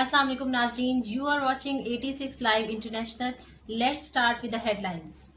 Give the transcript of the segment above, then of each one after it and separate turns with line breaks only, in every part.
Assalamu alaikum Nazreen, you are watching 86 Live International. Let's start with the headlines.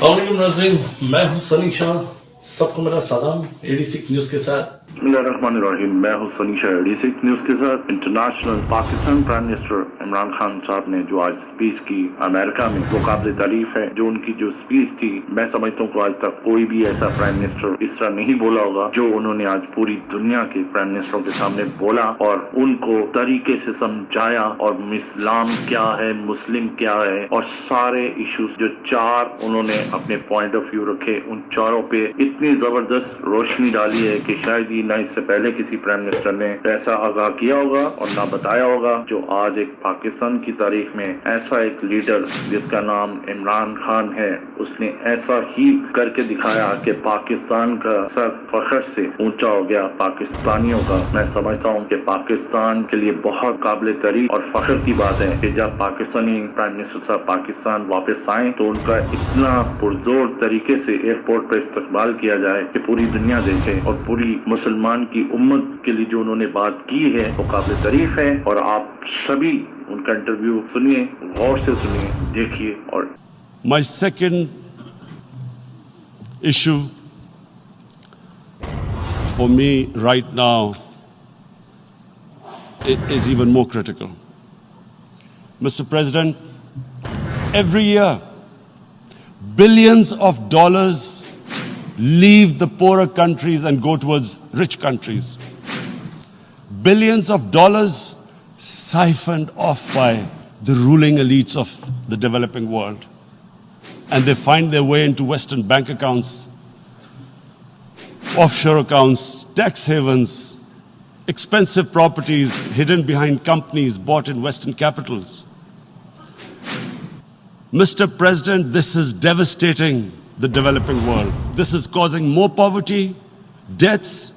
अस्सलाम नाज़रीन, मैं हूं सनी शाह। सबको मेरा सलाम 86 न्यूज़ के साथ।
बिस्मिल्लाहिर्रहमानिर्रहीम। मैं हूं सनी शाह 86 न्यूज के साथ। International Pakistan prime minister Imran Khan साहब ने जो आज स्पीच की अमेरिका में, वो काबिल तारीफ है। जो उनकी जो स्पीच थी, मैं समझता हूँ कि आज तक कोई भी ऐसा प्राइम मिनिस्टर इस तरह नहीं बोला होगा जो उन्होंने आज पूरी दुनिया के प्राइम मिनिस्टरों के सामने बोला और उनको तरीके से समझाया और इस्लाम क्या है, मुस्लिम क्या है और सारे इश्यूज जो चार उन्होंने अपने पॉइंट ऑफ व्यू रखे, उन चारों पे इतनी जबरदस्त रोशनी डाली है कि शायद ही ना इससे पहले किसी प्राइम मिनिस्टर ने ऐसा आगाह किया होगा और ना बताया होगा। जो आज एक पाकिस्तान की तारीख में ऐसा एक लीडर जिसका नाम इमरान खान है, उसने ऐसा ही करके दिखाया कि पाकिस्तान का सर फख्र से ऊंचा हो गया पाकिस्तानियों का। मैं समझता हूँ कि पाकिस्तान के लिए बहुत काबिल तारीफ और फख्र की बात है कि जब पाकिस्तानी प्राइम मिनिस्टर साहब पाकिस्तान वापस आए तो उनका इतना पुरजोर तरीके से एयरपोर्ट पर इस्तकबाल किया जाए कि पूरी दुनिया देखे और पूरी मुसलमान की उम्मत के लिए जो उन्होंने बात की है वो काबिल तारीफ है। और आप सभी उनका इंटरव्यू सुनिए, गौर से सुनिए, देखिए। और
My second issue for me right now is even more critical. Mr. President, every year billions of dollars leave the poorer countries and go towards rich countries. Billions of dollars siphoned off by the ruling elites of the developing world. And they find their way into Western bank accounts, offshore accounts, tax havens, expensive properties hidden behind companies bought in Western capitals. Mr. President, this is devastating the developing world. This is causing more poverty, debts.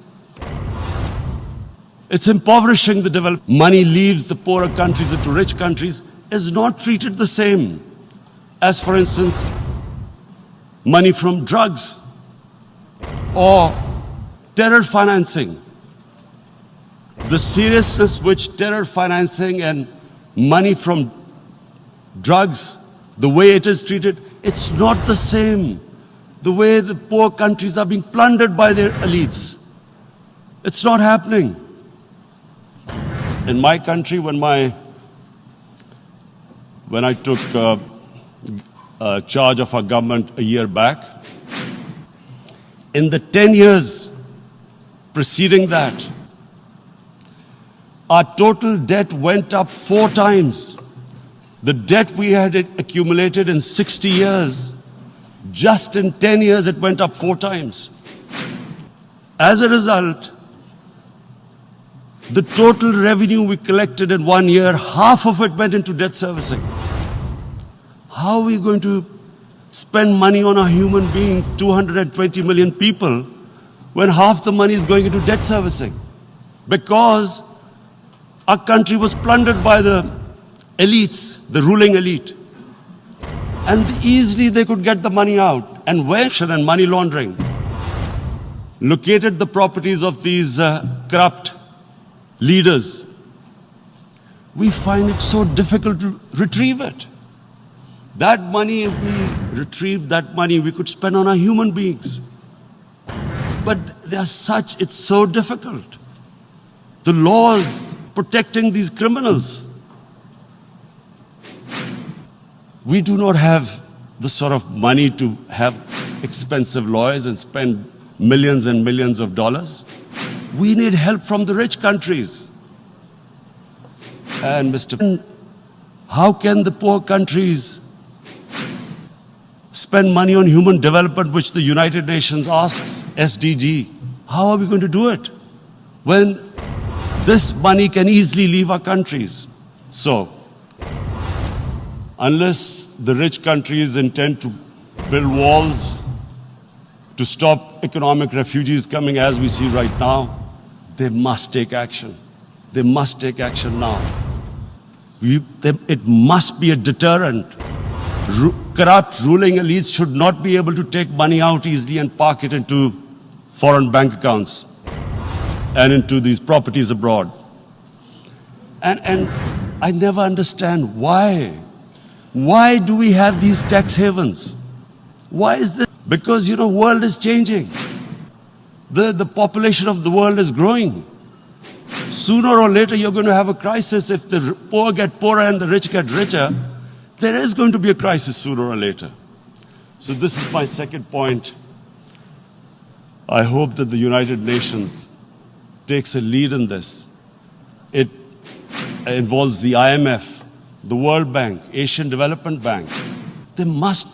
It's impoverishing the developed. Money leaves the poorer countries into rich countries, is not treated the same as, for instance, money from drugs or terror financing. The seriousness which terror financing and money from drugs, the way it is treated, it's not the same. The way the poor countries are being plundered by their elites. It's not happening. In my country, when I took charge of our government a year back, in the 10 years preceding that, our total debt went up 4 times. The debt we had accumulated in 60 years, just in 10 years, it went up 4 times. As a result, the total revenue we collected in 1 year, half of it went into debt servicing. How are we going to spend money on a human being, 220 million people, when half the money is going into debt servicing? Because our country was plundered by the elites, the ruling elite. And easily they could get the money out. And where and money laundering located the properties of these corrupt leaders. We find it so difficult to retrieve it. That money, if we retrieved that money, we could spend on our human beings. But they are such, it's so difficult. The laws protecting these criminals. We do not have the sort of money to have expensive lawyers and spend millions and millions of dollars. We need help from the rich countries. And Mr. How can the poor countries spend money on human development, which the United Nations asks, SDG? How are we going to do it when this money can easily leave our countries? So, unless the rich countries intend to build walls to stop economic refugees coming as we see right now, they must take action. They must take action now. It must be a deterrent. Corrupt ruling elites should not be able to take money out easily and park it into foreign bank accounts. and into these properties abroad. And I never understand why. Why do we have these tax havens? Why is this? Because, world is changing. The population of the world is growing. Sooner or later, you're going to have a crisis. If the poor get poorer and the rich get richer, there is going to be a crisis sooner or later. So this is my second point. I hope that the United Nations takes a lead in this. It involves the IMF, the World Bank, Asian Development Bank. They must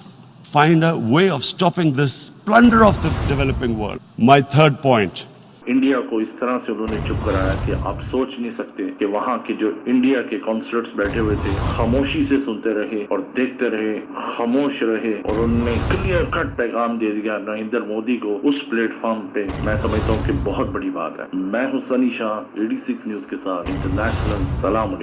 find a way of stopping this plunder of the developing world. My third point.
India को इस तरह से उन्होंने चुप कराया कि आप सोच नहीं सकते कि वहाँ के जो इंडिया के कॉन्सुलेट्स बैठे हुए थे खामोशी से सुनते रहे और देखते रहे, खामोश रहे, और उन्होंने क्लियर कट पैगाम दे दिया नरेंद्र मोदी को उस प्लेटफॉर्म पे। मैं समझता हूँ कि बहुत बड़ी बात है। मैं हूँ सनी शाह, 86 न्यूज के साथ इंटरनेशनल। सलाम अलैकुम।